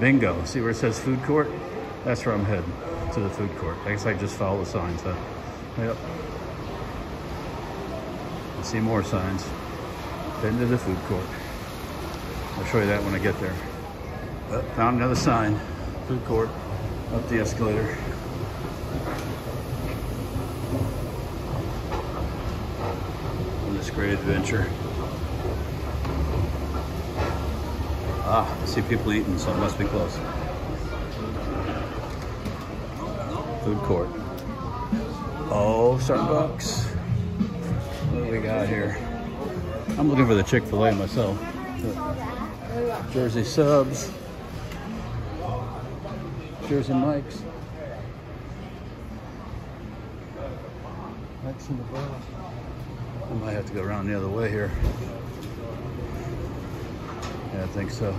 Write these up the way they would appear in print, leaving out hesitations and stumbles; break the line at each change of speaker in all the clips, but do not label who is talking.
Bingo. See where it says food court? That's where I'm heading, to the food court. I guess I just follow the signs, huh? Yep. I see more signs. Heading to the food court. I'll show you that when I get there. Oh, found another sign. Food court. Up the escalator. On this great adventure. Ah, I see people eating, so it must be close. Food court. Oh, Starbucks. What do we got here? I'm looking for the Chick-fil-A myself. Jersey Subs. Jersey Mike's. That's in the bar. I might have to go around the other way here. Yeah, I think so.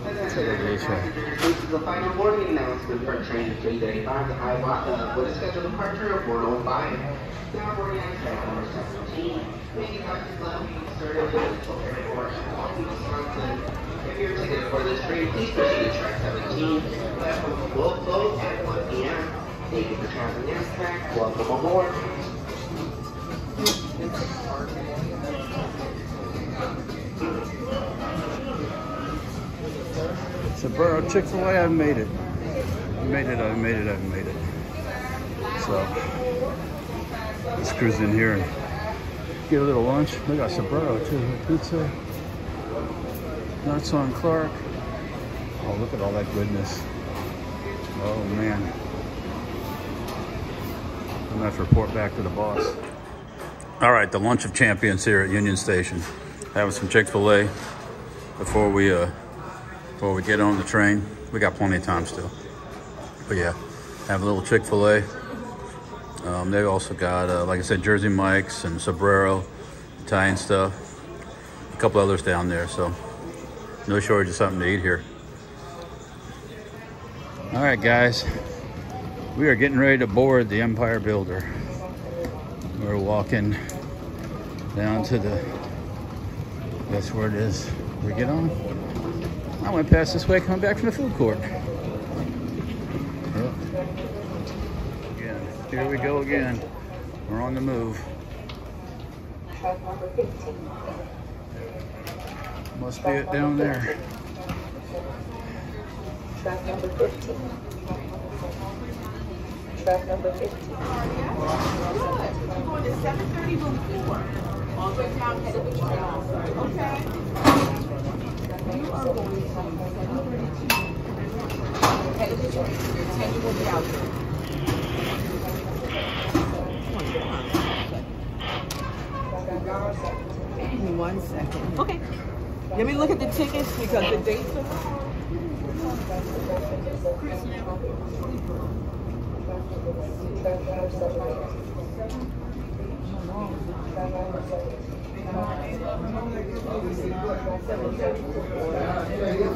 Let's head over this way.
This is the final boarding announcement for train 335 to Hiawatha with a scheduled departure of 1:05. Now boarding on track number 17. Making up to level started at the airport in Wisconsin. If you're ticketed for this train, please proceed to track 17. Platform will close at 1 p.m. Thank you for traveling Amtrak. Welcome aboard.
Saburo Chick-fil-A, I've made it. I've made it. So, let's cruise in here and get a little lunch. We got Saburo too, pizza. Nuts on Clark. Oh, look at all that goodness. Oh man. I'm gonna have to report back to the boss. All right, the lunch of champions here at Union Station. Having some Chick-fil-A before we get on the train. We got plenty of time still. But yeah, have a little Chick-fil-A. They've also got, like I said, Jersey Mike's and Sombrero, Italian stuff. A couple others down there, so no shortage of something to eat here. All right, guys. We are getting ready to board the Empire Builder. We're walking down to the, that's where it is. We get on. I went past this way coming back from the food court. Yep. Again, here we go again. We're on the move.
Track number 15.
Must be it down there.
Track number 15. Track number 15.
Good. We're going to 7:30 room 4. All the way down, head of the train. Okay. You are going to 7:32. Head of the train. Your 10 will be out there. Give me 1 second. Okay. Let me look at the tickets because the dates are...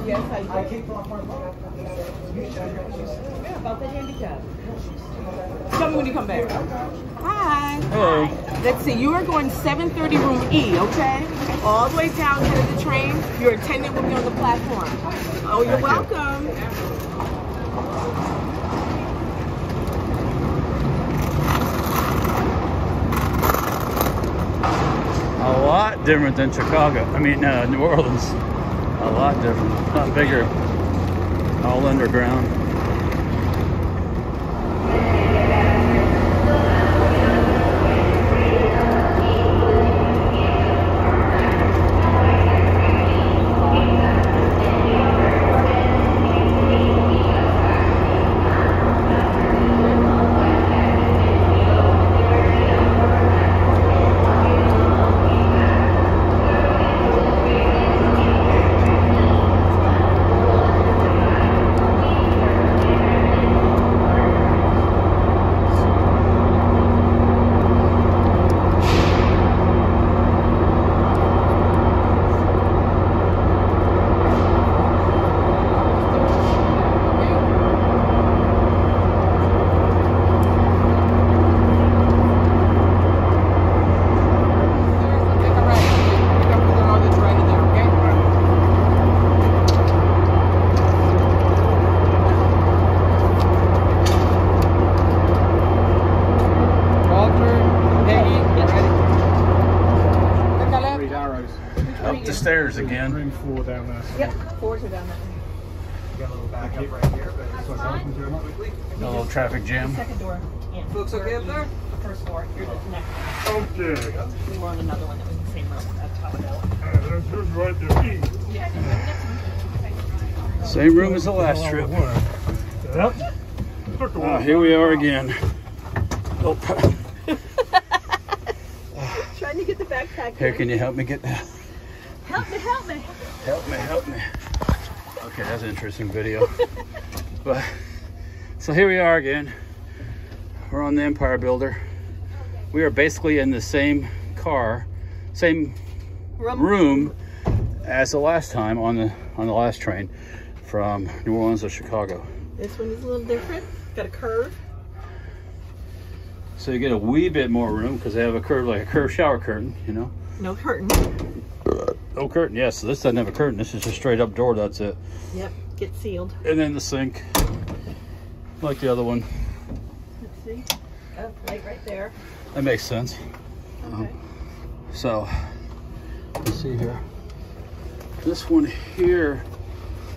Yes, I do. Yeah, about the handicap. Tell me when you come back. Hi.
Hello.
Let's see, you are going 7:30 room E, okay? All the way down to the train. Your attendant will be on the platform. Oh, you're welcome.
A lot different than Chicago. I mean, New Orleans. A lot different. A lot bigger. All underground. riders again.
Room 4 down there.
Yep, 4s are down there.
Got a little backup right here, but this one's open to quickly.
A little traffic jam.
Second door. In.
Folks okay up there?
First floor. You're the next.
Okay.
We were on another one that was the same room at Top of Hill.
Who's right there?
Same room as the last trip.
Yep. Took a while.
Here we are again. Oh.
Trying to get the backpack.
Here, can you help me get that?
Help me, help me.
Help me, help me. Okay, that's an interesting video. But so here we are again. We're on the Empire Builder. We are basically in the same car, same room as the last time on the last train from New Orleans to Chicago.
This one is a little different. Got a curve.
So you get a wee bit more room because they have a curve, like a curved shower curtain, you know.
No curtain.
No curtain, yes. So this doesn't have a curtain. This is just straight up door. That's it.
Yep. Get sealed.
And then the sink, like the other one.
Let's see. Oh, right there.
That makes sense.
Okay.
So let's see here. This one here,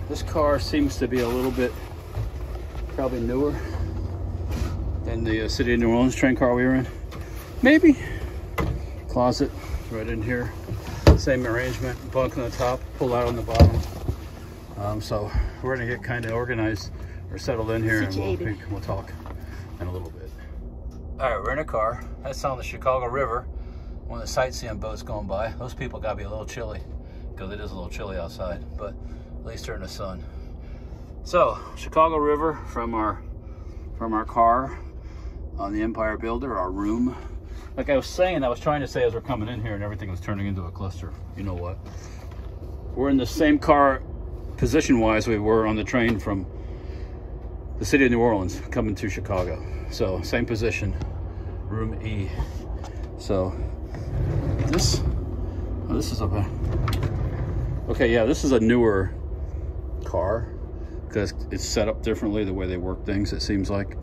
this car seems to be a little bit probably newer than the City of New Orleans train car we were in. Maybe. Closet right in here. Same arrangement. Bunk on the top, pull out on the bottom. So we're gonna get kind of organized or settled in here, and we'll talk in a little bit. All right, we're in a car. That's on the Chicago River. One of the sightseeing boats going by. Those people gotta be a little chilly because it is a little chilly outside, but at least they're in the sun. So Chicago River from our car on the Empire Builder, our room. Like I was saying, I was trying to say as we're coming in here and everything was turning into a cluster. You know what? We're in the same car position-wise we were on the train from the City of New Orleans coming to Chicago. So same position, room E. So this is okay, yeah, this is a newer car because it's set up differently the way they work things, it seems like.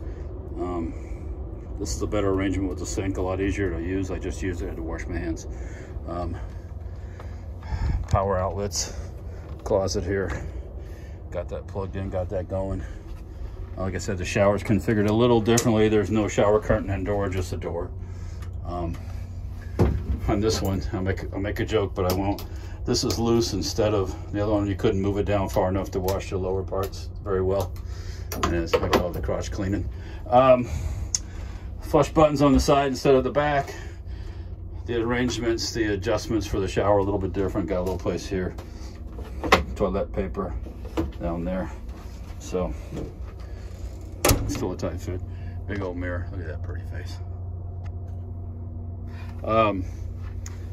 This is a better arrangement with the sink, a lot easier to use. I just used it to wash my hands. Power outlets, closet here. Got that plugged in, got that going. Like I said, the shower's configured a little differently. There's no shower curtain and door, just a door. On this one, I'll make a joke, but I won't. This is loose instead of the other one. You couldn't move it down far enough to wash the lower parts very well. And it's, I call it the crotch cleaning. Flush buttons on the side instead of the back. The arrangements, the adjustments for the shower a little bit different. Got a little place here. Toilet paper down there. So still a tight fit. Big old mirror. Look at that pretty face.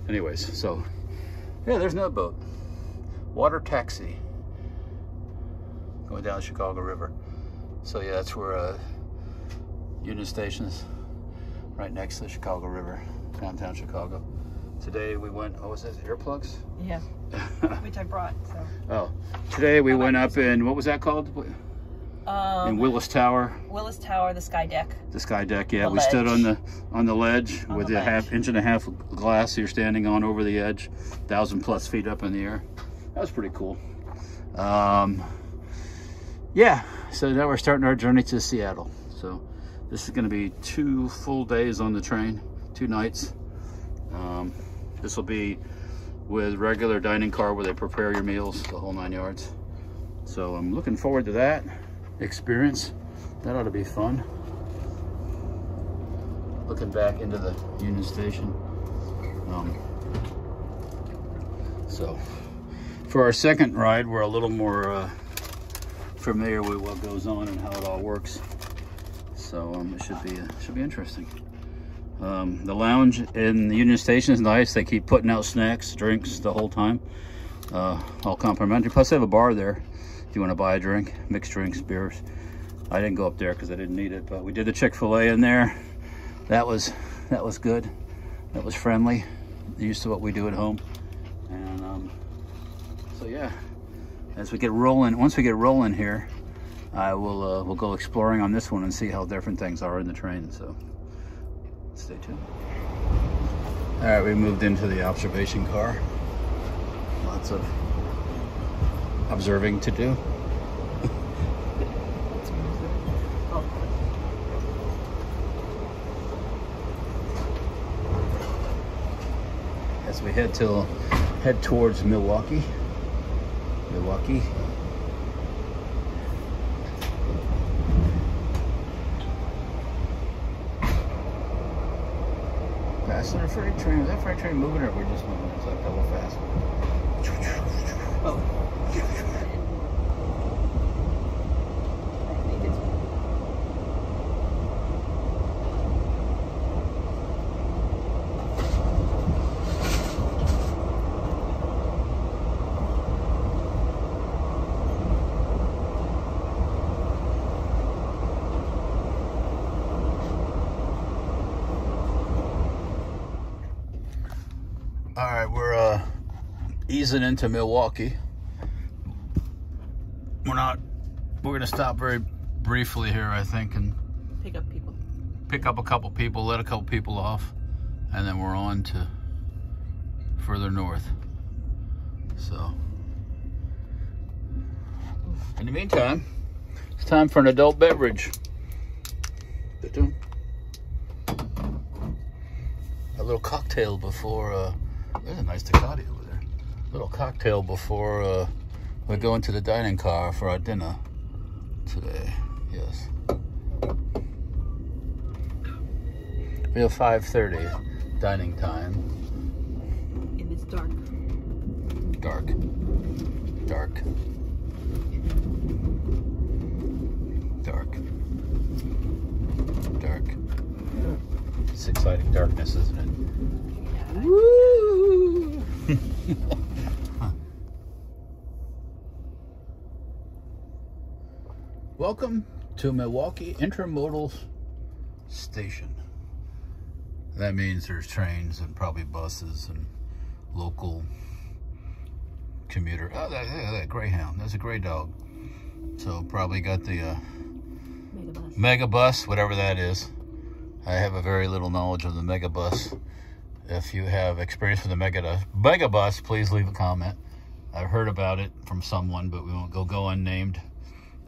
Anyways, so yeah, there's another boat. Water taxi going down the Chicago River. So yeah, that's where Union Station is, right next to the Chicago River, downtown Chicago. Today we went, what was it, earplugs?
Yeah, which I brought, so.
Oh, today we went up in, what was that called? In Willis Tower.
Willis Tower, the sky deck.
The sky deck, yeah.
The
We stood on the ledge
On
with
the
a
ledge.
inch and a half glass you're standing on over the edge, 1,000+ feet up in the air. That was pretty cool. Yeah, so now we're starting our journey to Seattle. So this is going to be 2 full days on the train, 2 nights. This will be with regular dining car where they prepare your meals, the whole 9 yards. So I'm looking forward to that experience. That ought to be fun. Looking back into the Union Station. So for our second ride, we're a little more familiar with what goes on and how it all works. So it should be interesting. The lounge in the Union Station is nice. They keep putting out snacks, drinks the whole time. All complimentary. Plus they have a bar there if you want to buy a drink, mixed drinks, beers. I didn't go up there because I didn't need it, but we did the Chick-fil-A in there. That was good. That was friendly. Used to what we do at home. And so yeah, as we get rolling, once we get rolling here, I will we'll go exploring on this one and see how different things are in the train. So stay tuned. All right, we moved into the observation car. Lots of observing to do. As we head towards Milwaukee. Passenger freight train. Is that freight train moving, or we're just moving? It's like double fast. All right, we're easing into Milwaukee. We're gonna stop very briefly here, I think, and pick up a couple people, let a couple people off, and then we're on to further north. So, in the meantime, it's time for an adult beverage. A little cocktail before, there's a nice Ducati over there. A little cocktail before we go into the dining car for our dinner today. Yes. We have 5:30 dining time.
And it's dark.
Dark. Dark. Dark. Dark. It's exciting darkness, isn't it? Woo! Welcome to Milwaukee Intermodal Station. That means there's trains and probably buses and local commuter. Oh, that Greyhound. That's a gray dog. So probably got the Megabus, whatever that is. I have a very little knowledge of the Megabus. If you have experience with the Megabus, please leave a comment. I've heard about it from someone, but we won't go unnamed.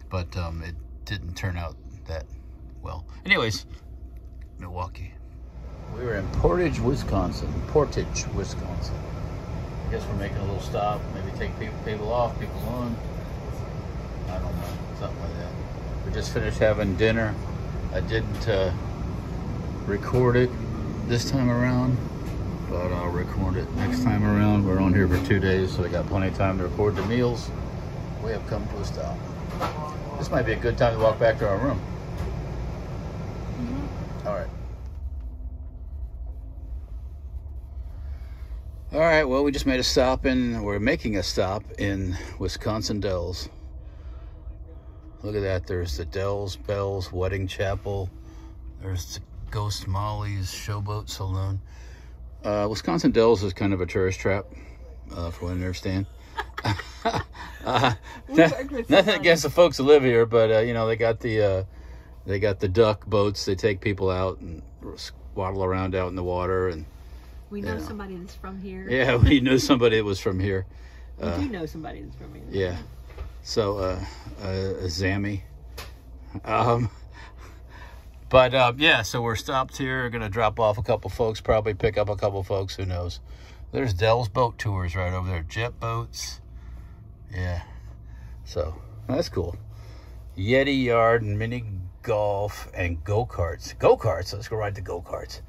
But it didn't turn out that well. Anyways, Milwaukee. We were in Portage, Wisconsin. I guess we're making a little stop. Maybe take people off, people on. I don't know, something like that. We just finished having dinner. I didn't record it this time around, but I'll record it next time around. We're on here for 2 days, so we got plenty of time to record the meals. We have come to a stop. This might be a good time to walk back to our room. All right. All right, well, we just made a stop we're making a stop in Wisconsin Dells. Look at that. There's the Dells Bells Wedding Chapel. There's the Ghost Molly's Showboat Saloon. Wisconsin Dells is kind of a tourist trap, for what I understand. Nothing against the folks who live here, but you know, they got the duck boats. They take people out and waddle around out in the water, and
we know somebody that's from here.
Yeah, we knew somebody that was from here.
We do know somebody that's from here.
Yeah. So, Zammy. Yeah, so we're stopped here. We're going to drop off a couple folks, probably pick up a couple folks, who knows. There's Dells Boat Tours right over there. Jet boats. Yeah. So, that's cool. Yeti Yard and mini golf and go-karts. Go-karts. Let's go ride the go-karts.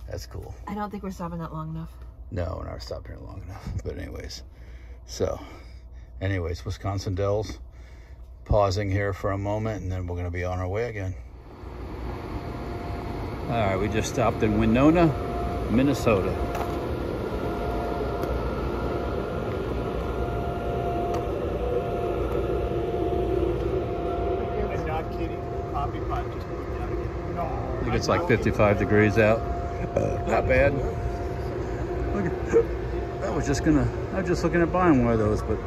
That's cool.
I don't think we're stopping that long enough.
No, we're not stopping here long enough. But anyways. Wisconsin Dells. Pausing here for a moment, and then we're going to be on our way again. All right, we just stopped in Winona, Minnesota.
I'm not kidding. Poppy pot just moved down again. No.
I think it's like 55 degrees out. Not bad. Look, I was just looking at buying one of those, but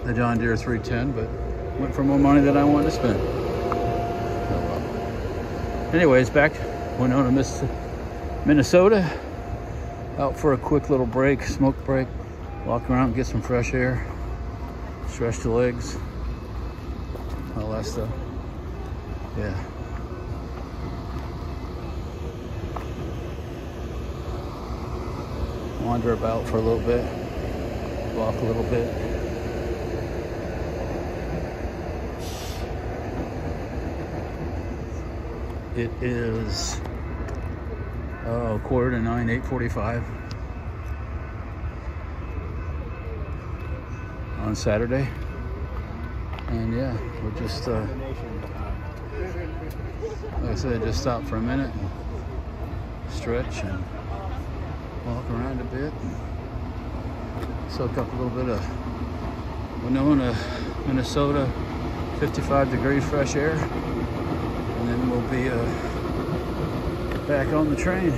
the John Deere 310, but went for more money than I wanted to spend. Anyways, back Winona, Minnesota. Out for a quick little break, smoke break. walk around, get some fresh air, stretch the legs, all that stuff. Yeah. Wander about for a little bit, walk a little bit. It is 8:45, 8:45 on Saturday. And yeah, we're just, like I said, just stop for a minute and stretch and walk around a bit. Soak up a little bit of Winona, Minnesota, 55 degrees fresh air. And then we'll be back on the train.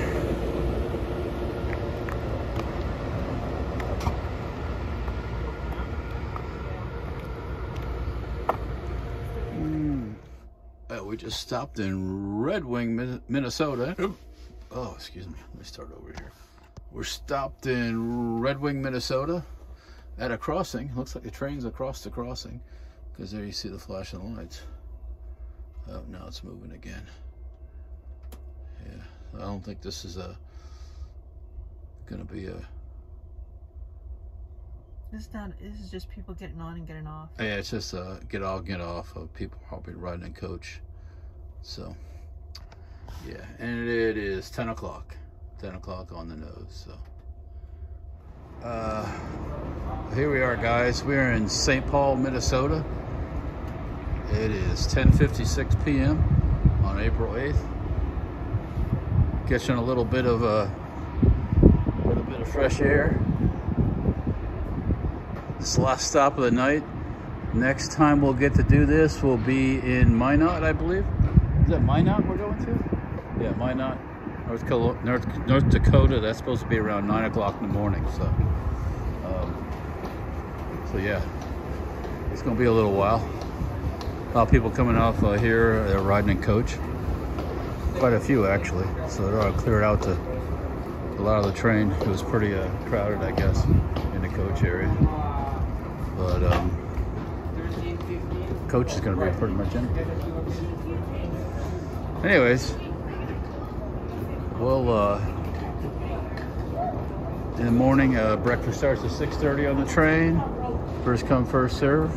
We just stopped in Red Wing, Minnesota. Oh, excuse me. Let me start over here. We're stopped in Red Wing, Minnesota at a crossing. Looks like the train's across the crossing because there you see the flashing lights. Oh, now it's moving again. Yeah, I don't think this is gonna be a...
This is just people getting on and getting off.
Yeah, it's just get on, get off of people probably riding in coach. So, yeah, and it is 10 o'clock. 10 o'clock on the nose, so. Here we are, guys. We're in St. Paul, Minnesota. It is 10:56 p.m. on April 8th. Catching a little bit of fresh air. This is the last stop of the night. Next time we'll get to do this will be in Minot, I believe. Is that Minot we're going to? Yeah, Minot, North Dakota. That's supposed to be around 9 o'clock in the morning. So, so yeah, it's going to be a little while. A lot of people coming off here. They're riding in coach. Quite a few actually. So they're all cleared out to a lot of the train. It was pretty crowded, I guess, in the coach area. But coach is going to be pretty much in. Anyways, well, in the morning, breakfast starts at 6:30 on the train. First come, first serve.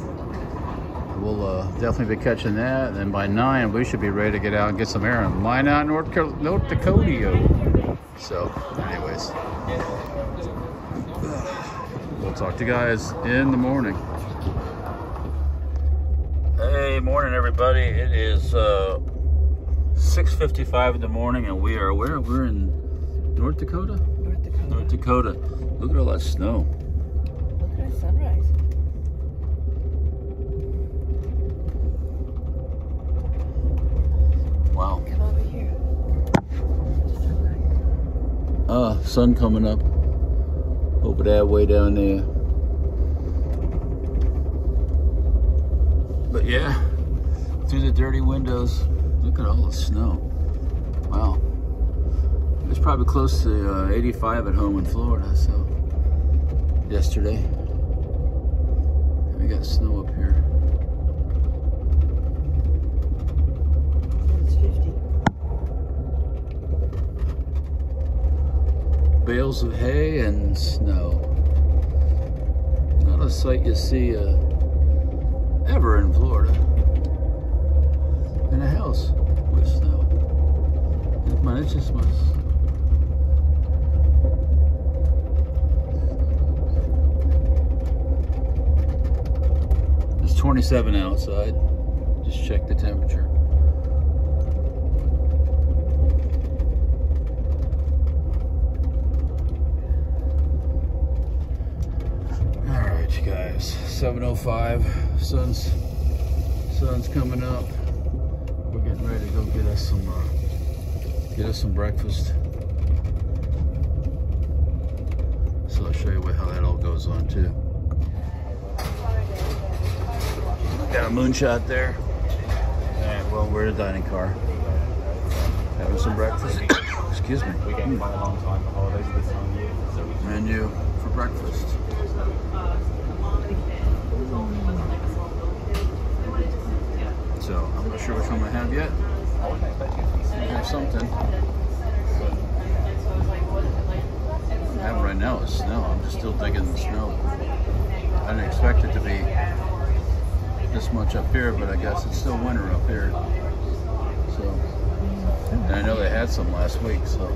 We'll definitely be catching that. And then by 9, we should be ready to get out and get some air in Minot, North Dakota. So, anyways, we'll talk to you guys in the morning. Hey, morning, everybody. It is 6:55 in the morning, and we are where? We're in North Dakota?
North Dakota.
North Dakota. Look at all that snow.
Look at that sunrise.
Wow.
Come over here.
Sun coming up over that way down there. But yeah, through the dirty windows, look at all the snow. Wow. It's probably close to 85 at home in Florida, so yesterday. We got snow up here.
It's 50.
Bales of hay and snow. Not a sight you see ever in Florida. In a house with snow. Man, it's just must. It's 27 outside. Just check the temperature. Alright, you guys. 7:05. Sun's coming up. We're getting ready to go get us some breakfast. So I'll show you how that all goes on too. Got a moonshot there. Alright, well, we're in the dining car. Having some breakfast. Excuse me.
We get quite a long time for holidays this time of year. So
Menu, for breakfast. So I'm not sure which one I have yet. I have something. I have right now is snow. I'm just still digging the snow. I didn't expect it to be this much up here, but I guess it's still winter up here. So, and I know they had some last week, so.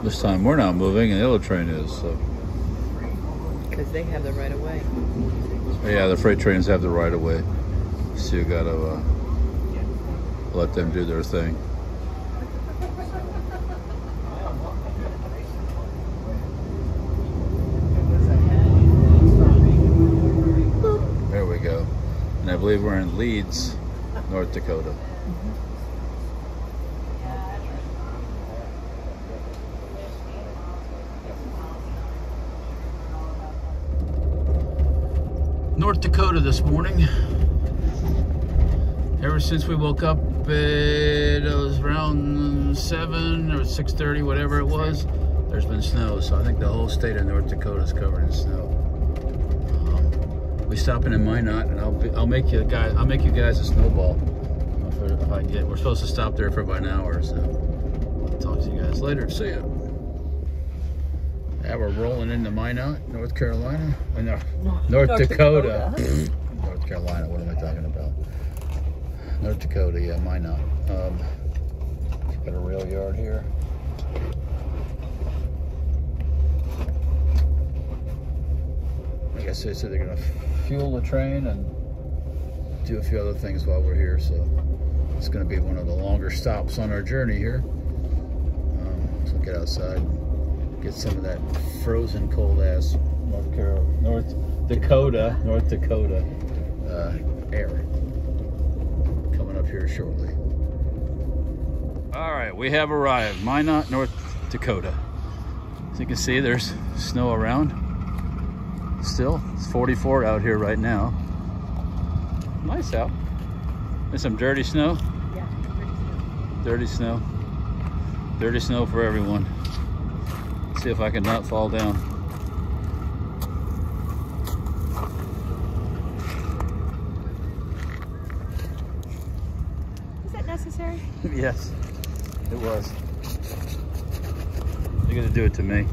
This time we're not moving and the other train is, so.
Because they have the right of way.
Yeah, the freight trains have the right of way. So you gotta let them do their thing. There we go. And I believe we're in Leeds, North Dakota. North Dakota this morning. Ever since we woke up, it was around 7 or 6:30, whatever it was. There's been snow, so I think the whole state of North Dakota is covered in snow. We stopping in Minot, and I'll make you guys a snowball if I get. We're supposed to stop there for about an hour, so I'll talk to you guys later. See ya. Yeah, we're rolling into Minot, North Carolina. No, North Dakota. North Carolina, what am I talking about? North Dakota, yeah, Minot. Got a rail yard here. I guess they said they're gonna fuel the train and do a few other things while we're here, so it's gonna be one of the longer stops on our journey here. So get outside. Get some of that frozen cold ass North Dakota air coming up here shortly. All right, we have arrived, Minot, North Dakota. As you can see, there's snow around. Still, it's 44 out here right now. Nice out. There's some dirty snow.
Yeah,
dirty snow. Dirty snow for everyone. See if I can not fall down.
Is that necessary?
Yes, it was. You're gonna do it to me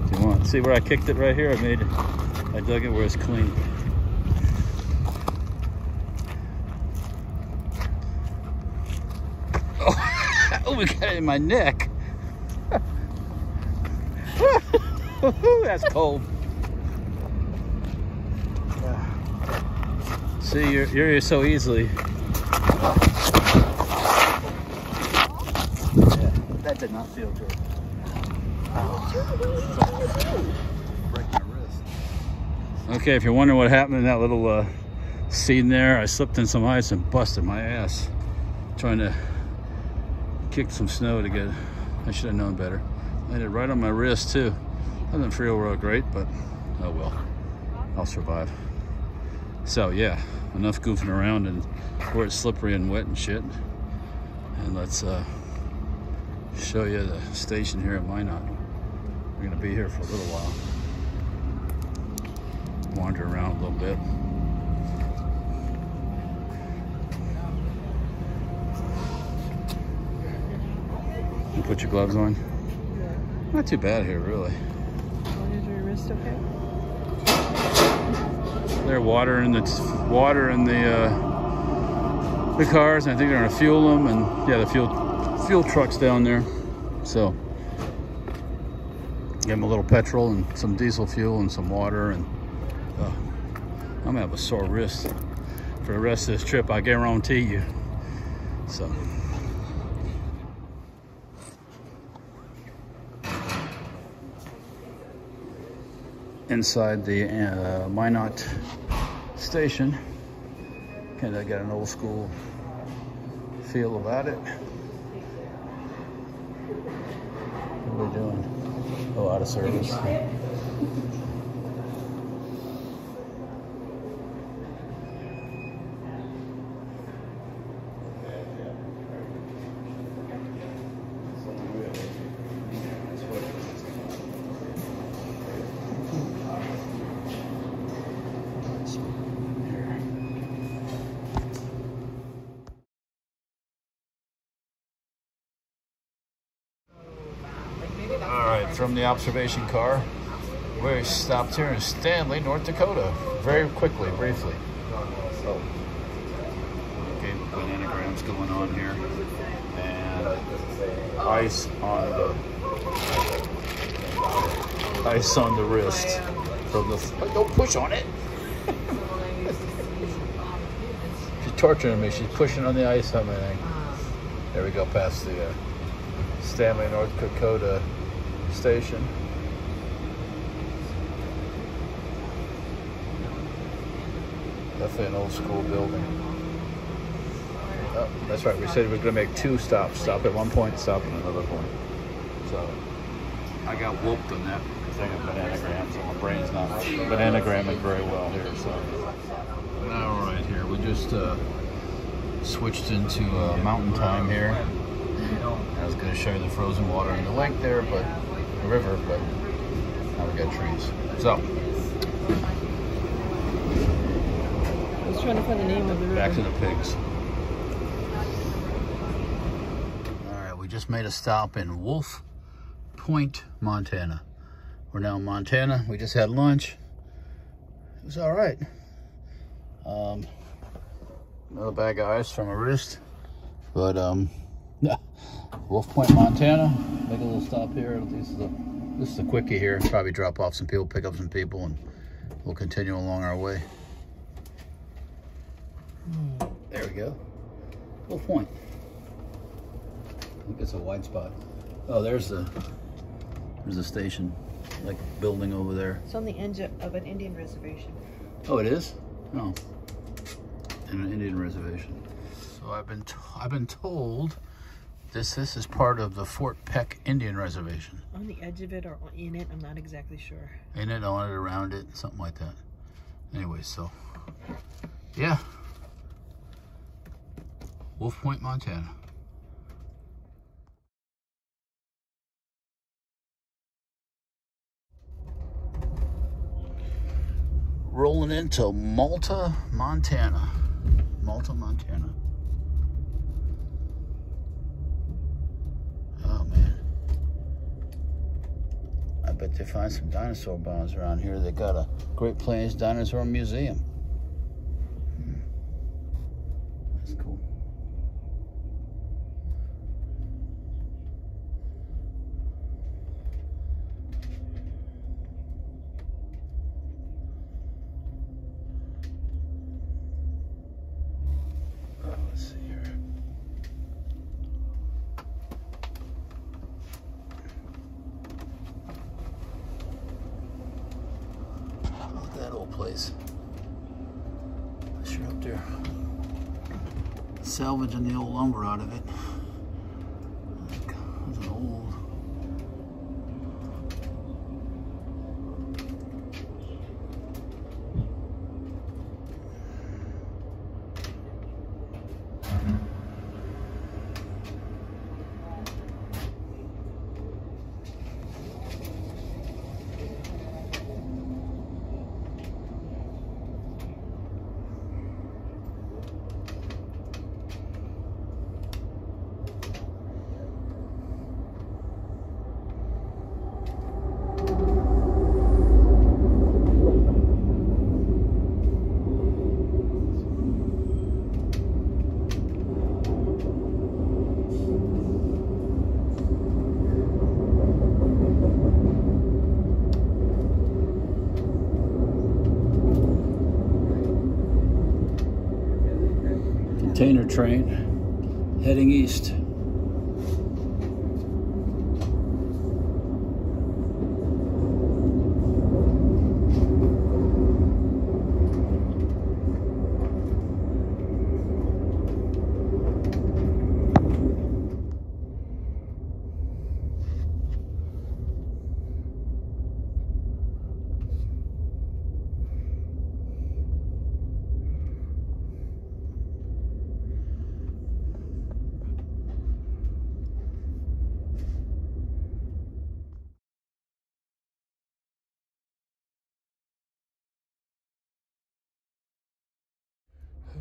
if you want. See where I kicked it right here? I dug it where it's clean. Oh, we got it in my neck. That's cold. See, you're so easily. Yeah, that did not feel good. Break my wrist. Okay, if you're wondering what happened in that little scene there, I slipped in some ice and busted my ass trying to kick some snow to get. I should have known better. Landed right on my wrist too. Doesn't feel real great, but oh well, I'll survive. So yeah, enough goofing around and where it's slippery and wet and shit. And let's show you the station here at Minot. We're gonna be here for a little while. Wander around a little bit. You put your gloves on? Yeah. Not too bad here, really.
Is your wrist okay?
There's water in the cars, and I think they're gonna fuel them, and yeah, the fuel truck's down there. So give them a little petrol and some diesel fuel and some water, and I'm gonna have a sore wrist for the rest of this trip, I guarantee you. So. Inside the Minot station. Kind of got an old school feel about it. What are we doing? Oh, out of service. From the observation car, we stopped here in Stanley, North Dakota, very quickly, briefly. Oh. Okay, bananagrams going on here, and ice on the wrist from the. Don't push on it. She's torturing me. She's pushing on the ice on my thing. There we go, past the Stanley, North Dakota station. Definitely an old school building. Oh, that's right. We said we were going to make 2 stops. Stop at one point, stop at another point. So I got whooped on that thing of bananagrams, so my brain's not bananagramming very well here. So all right, here we just switched into mountain time here. I was going to show you the frozen water in the lake there, but the river, but now we got trees. So
I was trying to find the name of the river.
Back to the pigs. All right, we just made a stop in Wolf Point, Montana. We're now in Montana. We just had lunch. It was all right. Another bag of ice from a wrist, but Wolf Point, Montana. Make a little stop here. This is the quickie here. Probably drop off some people, pick up some people, and we'll continue along our way. There we go. Wolf Point. I think it's a wide spot. Oh, there's the station, like building over there.
It's on the edge of an Indian reservation.
Oh, it is? Oh, in an Indian reservation. So I've been told this is part of the Fort Peck Indian Reservation.
On the edge of it or in it, I'm not exactly sure.
In it, on it, around it, something like that. Anyway, so yeah, Wolf Point, Montana. Rolling into Malta, Montana. Malta, Montana. Oh man. I bet they find some dinosaur bones around here. They got a Great Plains Dinosaur Museum. That's cool. Let's see here. Look at that old place. Sure up there. Salvaging the old lumber out of it. That's an old. Container train heading east.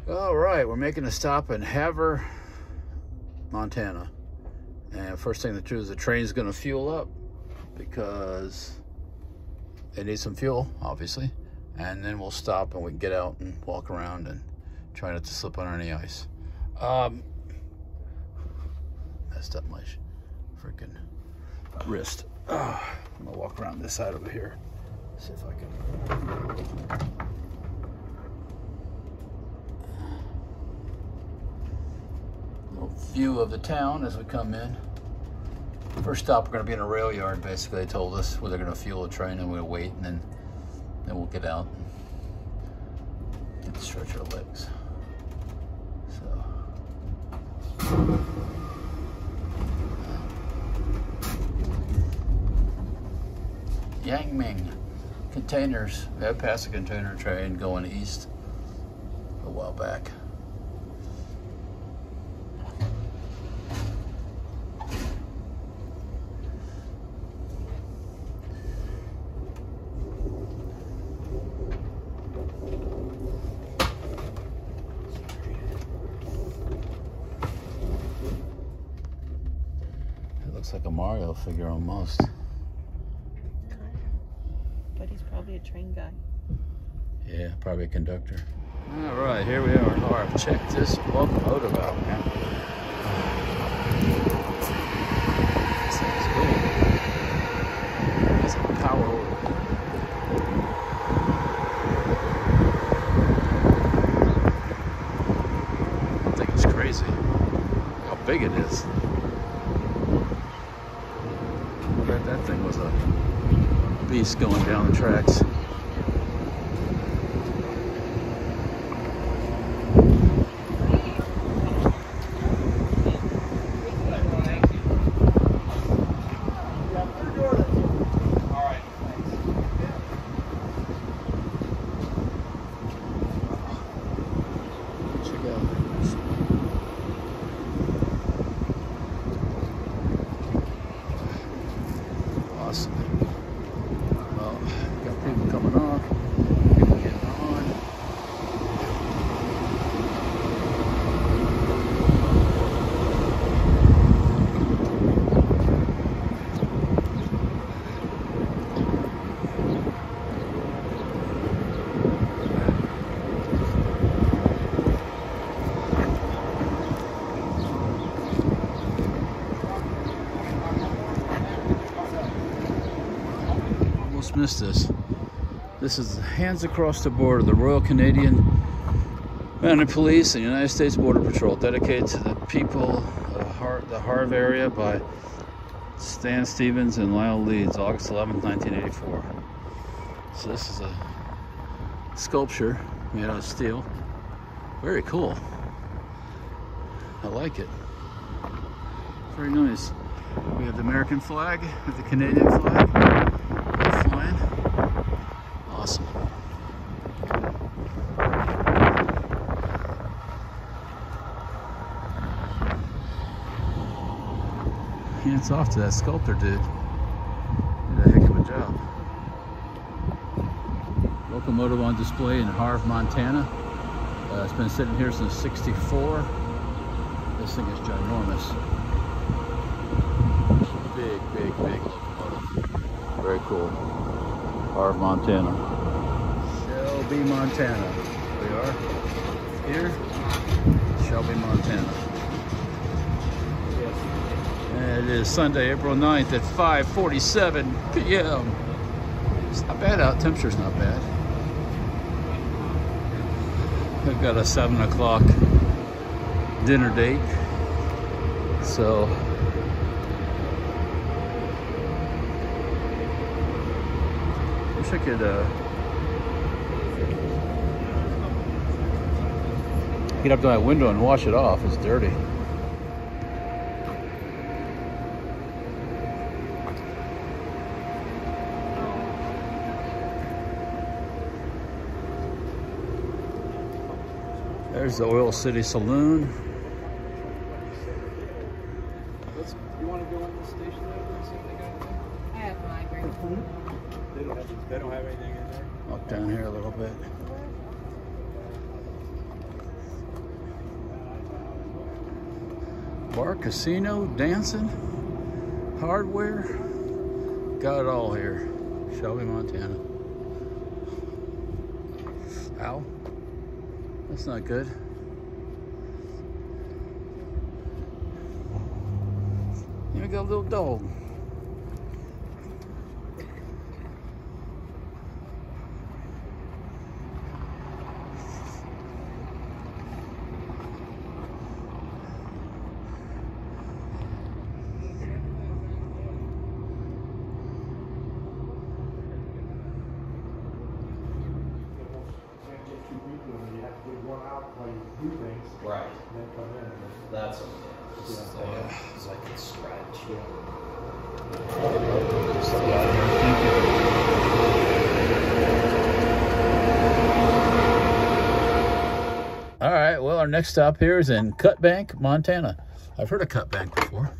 All right, we're making a stop in Havre, Montana. And first thing to do is the train's gonna fuel up because it needs some fuel, obviously. And then we'll stop and we can get out and walk around and try not to slip on any ice. Messed up my freaking wrist. I'm gonna walk around this side over here. See if I can. Little view of the town as we come in. First stop, we're gonna be in a rail yard. Basically, they told us where they're gonna fuel the train, and we're gonna wait, and then we'll get out and get to stretch our legs. So. Yangming containers. We had passed a container train going east a while back. It looks like a Mario figure almost.
But he's probably a train guy.
Yeah, probably a conductor. All right, here we are in Havre. Check this locomotive out, man. This thing is cool. It's a power order. I think it's crazy how big it is. I bet that thing was a beast going down the tracks. Awesome. Well, got people coming off, people getting on. Missed this. This is Hands Across the Border, the Royal Canadian Mounted Police and United States Border Patrol, dedicated to the people of the Havre area by Stan Stevens and Lyle Leeds, August 11th, 1984. So this is a sculpture made out of steel. Very cool. I like it. Very nice. We have the American flag with the Canadian flag. Flying. Awesome. Hands off to that sculptor dude. Did a heck of a job. Locomotive on display in Havre, Montana. It's been sitting here since '64. This thing is ginormous. Big, big, big locomotive. Very cool. Havre, Montana. Shelby, Montana. We are here. Shelby, Montana. And it is Sunday, April 9th at 5:47 p.m. It's not bad out. Temperature's not bad. I've got a 7 o'clock dinner date. So wish I could get up to my window and wash it off. It's dirty. There's the Oil City Saloon.
You want to go in the station over and see if they got anything?
I have migraine.
They don't have anything in there.
Walk down here a little bit. bar, casino, dancing, hardware. Got it all here. Shelby, Montana. Ow. That's not good. Here we got a little dog.
Right. That's okay. So I can stretch.
All right, well, our next stop here is in Cut Bank, Montana. I've heard of Cut Bank before,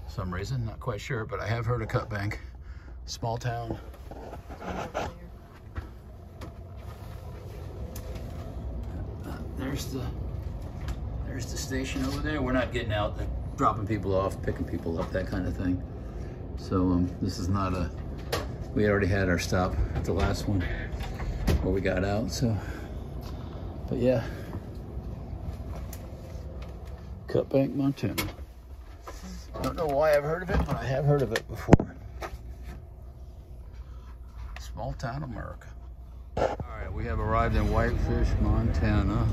for some reason, not quite sure, but I have heard of Cut Bank. Small town. There's the station over there. We're not getting out, dropping people off, picking people up, that kind of thing. So this is not a, we already had our stop at the last one where we got out, so, but yeah. Cut Bank, Montana. I don't know why I've heard of it, but I have heard of it before. Small town America. All right, we have arrived in Whitefish, Montana.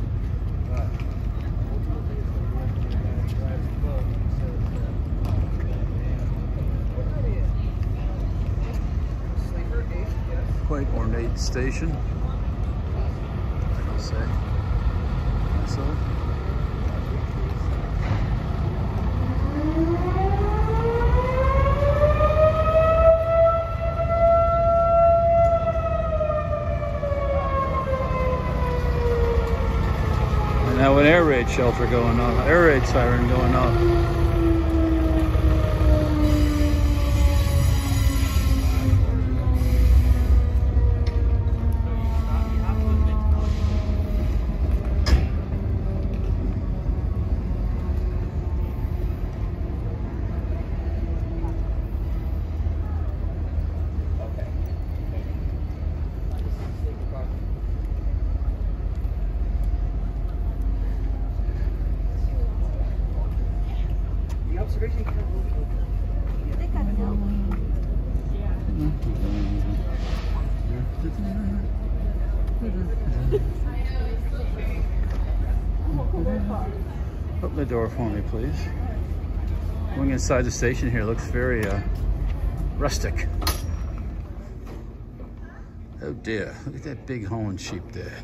Quite ornate station, I'll say. So. And now an air raid shelter going on, air raid siren going off. Open the door for me, please. Going inside the station here looks very rustic. Oh dear, look at that big Holland sheep there.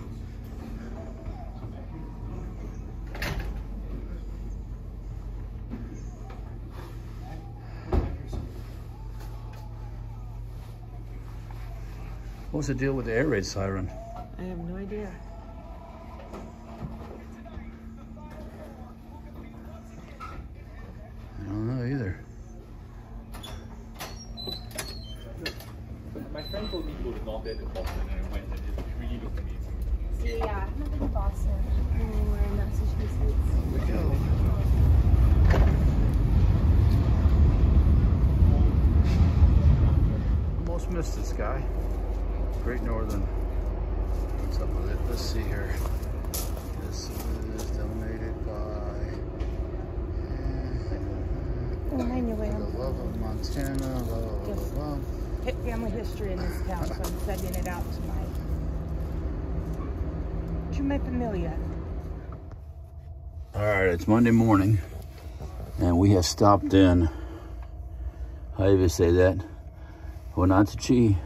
What's the deal with the air raid siren?
I have no idea.
I don't know either.
My friend told me to go to North End in Boston and I went and it really looked amazing.
See, yeah, I'm not in Boston. We're in Massachusetts.
Here we go. Almost missed this guy. Great Northern. What's up with it? Let's see here. This is donated by
Oh, I knew
the love of Montana. Blah, blah, blah, blah.
family history in this town, so I'm sending it out to my familia.
All right, it's Monday morning, and we have stopped in. How do you say that? Wenatchee.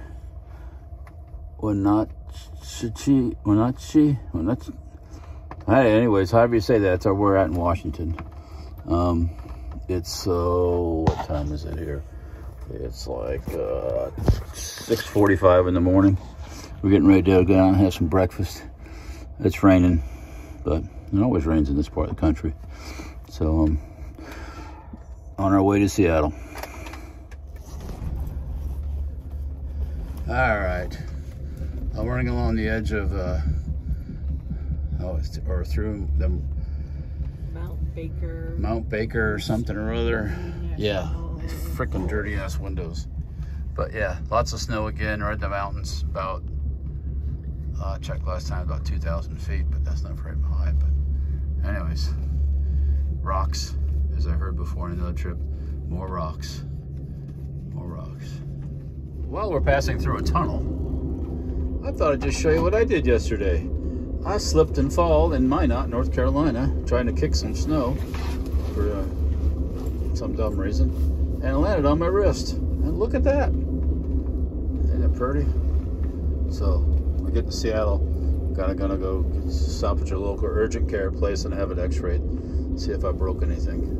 Hey, anyways, however you say that, that's where we're at in Washington. It's what time is it here? It's like 6:45 in the morning. We're getting ready to go down and have some breakfast. It's raining, but it always rains in this part of the country. So on our way to Seattle. All right, I'm running along the edge of, or through the
Mountain. Baker.
Mount Baker or something or other. Yeah, freaking dirty ass windows. But yeah, lots of snow again, right in the mountains. About, I checked last time, about 2,000 feet, but that's not very high. But anyways, rocks, as I heard before on another trip, more rocks, more rocks. While we're passing through a tunnel, I thought I'd just show you what I did yesterday. I slipped and fall in Minot, North Carolina, trying to kick some snow for some dumb reason, and landed on my wrist. And look at that. Isn't it pretty? So, when we get to Seattle, gonna go stop at your local urgent care place and have it x-rayed. See if I broke anything.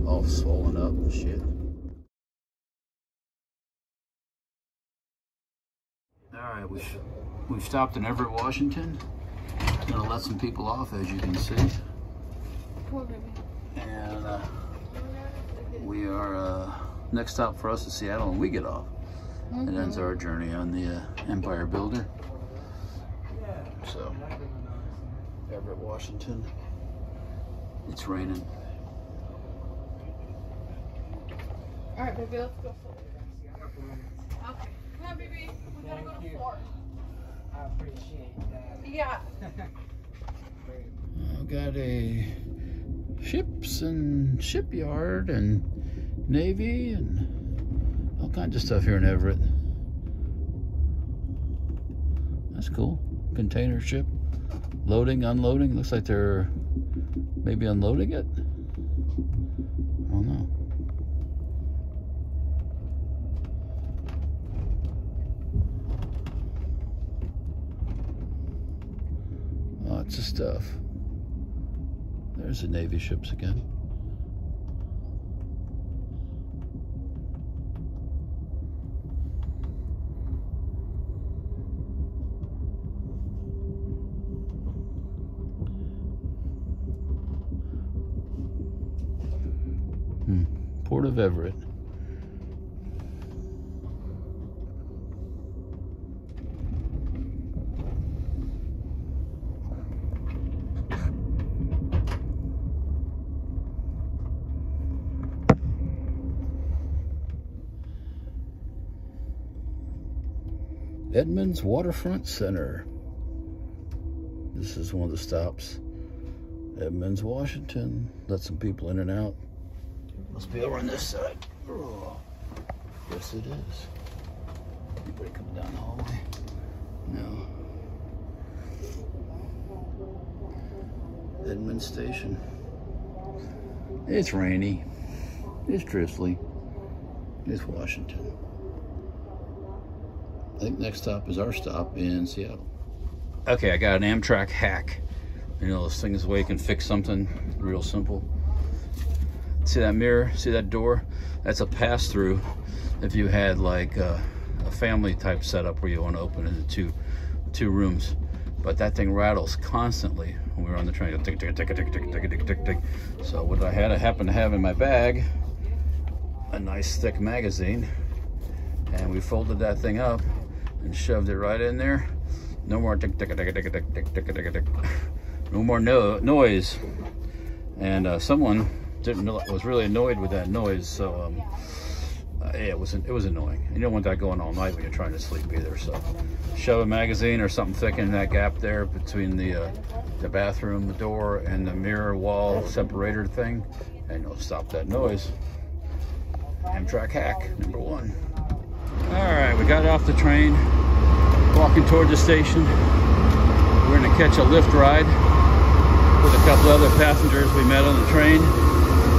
All swollen up and shit. Alright, we've stopped in Everett, Washington. Gonna let some people off, as you can see. And we are, next stop for us is Seattle, and we get off. It ends our journey on the Empire Builder. So, Everett, Washington. It's raining.
All right, baby, let's go forward. Okay. Come on, baby. We gotta go to 4.
I appreciate that.
Yeah.
I've got a ships and shipyard and Navy and all kinds of stuff here in Everett. That's cool. Container ship. Loading, unloading. Looks like they're maybe unloading it. I don't know. Lots of stuff. There's the Navy ships again. Port of Everett. Edmonds Waterfront Center. This is one of the stops. Edmonds, Washington. Let some people in and out. Must be over on this side. Oh, yes, it is. Anybody coming down the hallway? No. Edmonds Station. It's rainy. It's drizzly. It's Washington. I think next stop is our stop in Seattle. Okay, I got an Amtrak hack. You know, those things where you can fix something real simple. See that mirror? See that door? That's a pass-through if you had like a family type setup where you want to open into two rooms. But that thing rattles constantly when we were on the train. Tick, tick, tick, tick, tick, tick, tick, tick, tick. So what I happened to have in my bag, a nice thick magazine, and we folded that thing up and shoved it right in there. No more tick, tick, tick, tick, tick, tick, tick, tick, tick. No more noise. And someone was really annoyed with that noise, so yeah, it was annoying. You don't want that going all night when you're trying to sleep either. So shove a magazine or something thick in that gap there between the bathroom, the door, and the mirror wall separator thing, and it'll stop that noise. Amtrak hack number 1. All right, we got off the train, walking toward the station. We're gonna catch a Lyft ride with a couple other passengers we met on the train.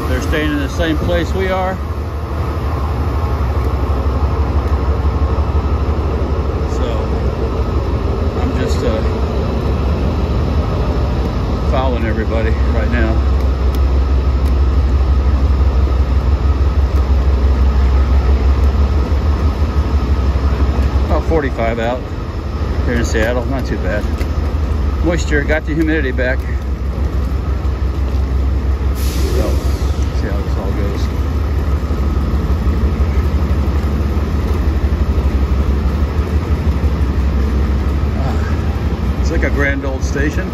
They're staying in the same place we are. So I'm just following everybody right now. About 45 out here in Seattle, not too bad. Moisture, got the humidity back. So, see how this all goes. It's like a grand old station.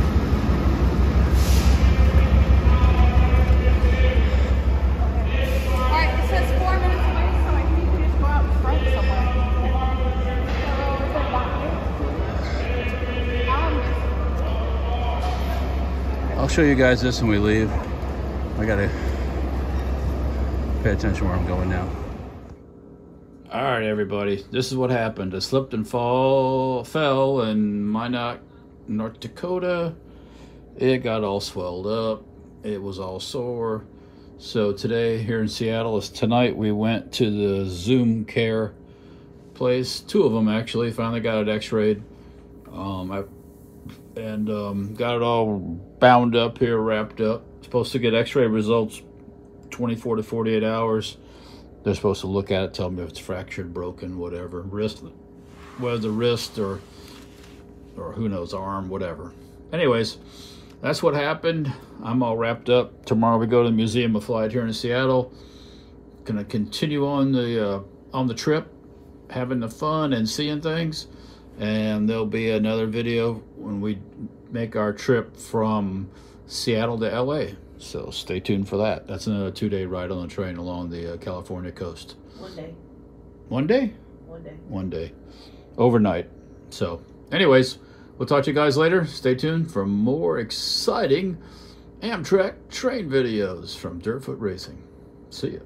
show you guys this when we leave. I gotta pay attention where I'm going now. All right, everybody, this is what happened. I slipped and fell in Minot, North Dakota. It got all swelled up. It was all sore. So today here in Seattle, tonight we went to the Zoom Care place. 2 of them actually. Finally got it x-rayed. Got it all bound up here, wrapped up. Supposed to get x-ray results 24 to 48 hours. They're supposed to look at it, tell me if it's fractured, broken, whatever. Wrist, whether the wrist or who knows, arm, whatever. Anyways, that's what happened. I'm all wrapped up. Tomorrow we go to the Museum of Flight here in Seattle. Gonna continue on the trip, having the fun and seeing things. And there'll be another video when we make our trip from Seattle to LA. So stay tuned for that. That's another 2-day ride on the train along the California coast.
1 day.
1 day?
1 day.
1 day. Overnight. So anyways, we'll talk to you guys later. Stay tuned for more exciting Amtrak train videos from Dirtfoot Racing. See ya.